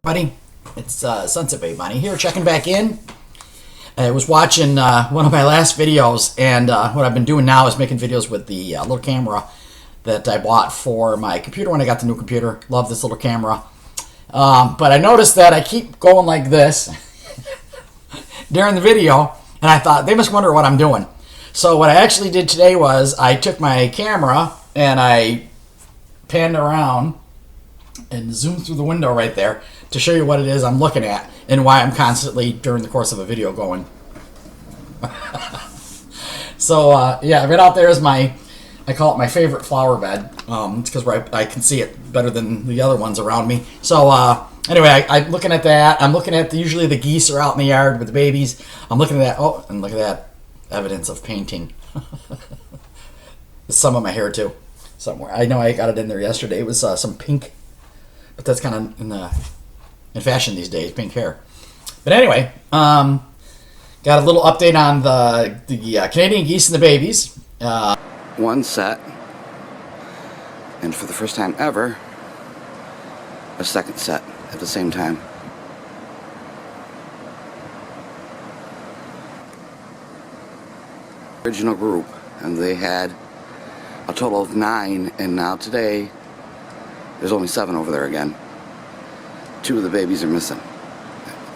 Buddy, it's Sunset Bay Bunny here, checking back in. I was watching one of my last videos, and what I've been doing now is making videos with the little camera that I bought for my computer when I got the new computer. Love this little camera. But I noticed that I keep going like this during the video, and I thought, they must wonder what I'm doing. So what I actually did today was I took my camera and I panned around and zoomed through the window right there to show you what it is I'm looking at and why I'm constantly, during the course of a video, going. So, yeah, right out there is I call it my favorite flower bed. It's because I can see it better than the other ones around me. So, anyway, I'm looking at that. I'm looking at, usually the geese are out in the yard with the babies. I'm looking at that. Oh, and look at that evidence of painting. Some of my hair, too, somewhere. I know I got it in there yesterday. It was some pink, but that's kind of in fashion these days, pink hair. But anyway, got a little update on the Canadian geese and the babies. One set, and for the first time ever, a second set at the same time. Original group, and they had a total of 9, and now today there's only 7 over there again. 2 of the babies are missing.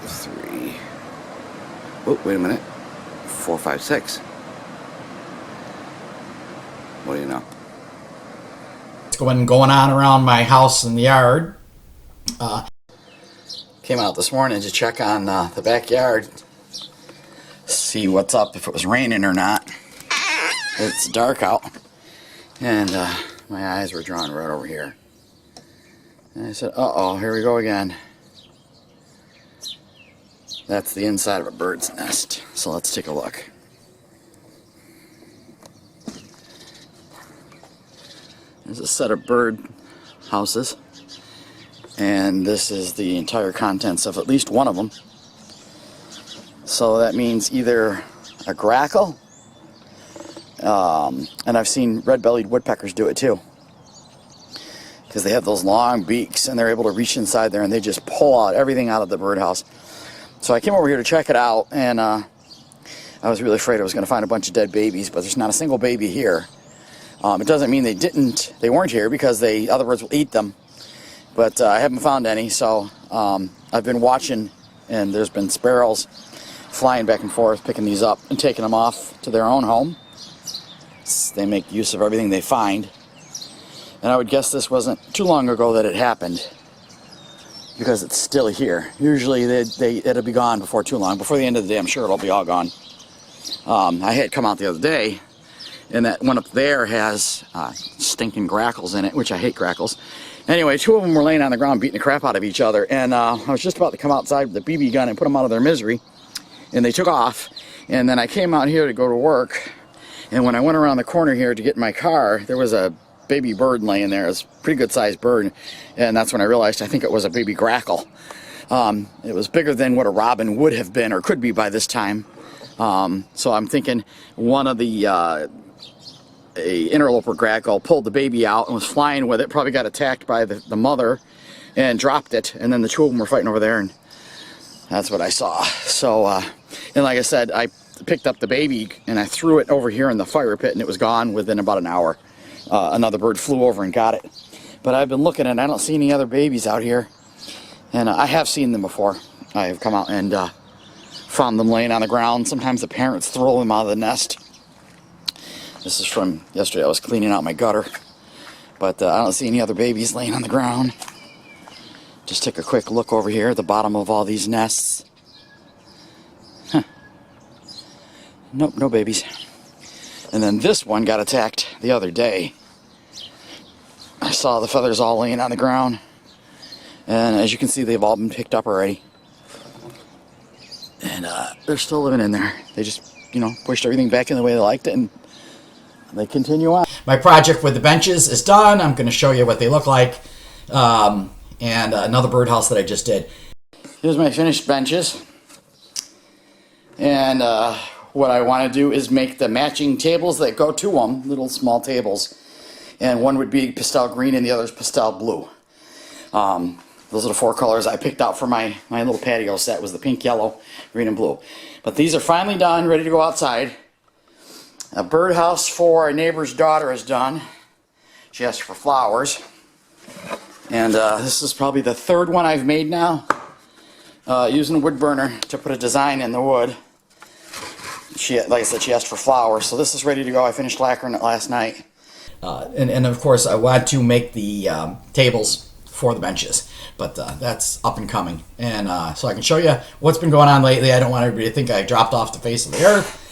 3. Oh, wait a minute. 4, 5, 6. What do you know? It's going on around my house and the yard. Came out this morning to check on the backyard, see what's up, if it was raining or not. It's dark out, and my eyes were drawn right over here. And I said, uh-oh, here we go again. That's the inside of a bird's nest. So let's take a look. There's a set of bird houses, and this is the entire contents of at least one of them. So that means either a grackle, and I've seen red-bellied woodpeckers do it too, because they have those long beaks and they're able to reach inside there and they just pull out everything out of the birdhouse. So I came over here to check it out, and I was really afraid I was going to find a bunch of dead babies, but there's not a single baby here. It doesn't mean they weren't here, because other birds will eat them, but I haven't found any. So I've been watching, and there's been sparrows flying back and forth, picking these up and taking them off to their own home. They make use of everything they find. And I would guess this wasn't too long ago that it happened, because it's still here. Usually it'll be gone before too long. Before the end of the day, I'm sure it'll be all gone. I had come out the other day, and that one up there has stinking grackles in it, which I hate grackles. Anyway, 2 of them were laying on the ground beating the crap out of each other, and I was just about to come outside with the BB gun and put them out of their misery, and they took off. And then I came out here to go to work, and when I went around the corner here to get in my car, there was a baby bird laying there. It was a pretty good sized bird, and that's when I realized I think it was a baby grackle. It was bigger than what a robin would have been or could be by this time. So I'm thinking one of the a interloper grackle pulled the baby out and was flying with it, probably got attacked by the mother and dropped it, and then the 2 of them were fighting over there, and that's what I saw. So and like I said, I picked up the baby and I threw it over here in the fire pit, and it was gone within about an hour. Another bird flew over and got it. But I've been looking, and I don't see any other babies out here, and I have seen them before. I have come out and found them laying on the ground. Sometimes the parents throw them out of the nest. This is from yesterday. I was cleaning out my gutter, but I don't see any other babies laying on the ground. Just take a quick look over here at the bottom of all these nests. Huh. Nope, no babies. And then this one got attacked the other day. I saw the feathers all laying on the ground, and as you can see, they've all been picked up already. And they're still living in there. They just, pushed everything back in the way they liked it, and they continue on. My project with the benches is done. I'm going to show you what they look like, and another birdhouse that I just did. Here's my finished benches, and what I want to do is make the matching tables that go to them, little small tables, and one would be pastel green and the other is pastel blue. Those are the 4 colors I picked out for my little patio set. Was the pink, yellow, green, and blue. But these are finally done, ready to go outside. A birdhouse for a neighbor's daughter is done. She asked for flowers. And this is probably the 3rd one I've made now. Using a wood burner to put a design in the wood. Like I said, she asked for flowers. So this is ready to go. I finished lacquering it last night. And of course, I want to make the tables for the benches. But that's up and coming. And so I can show you what's been going on lately. I don't want everybody to think I dropped off the face of the earth.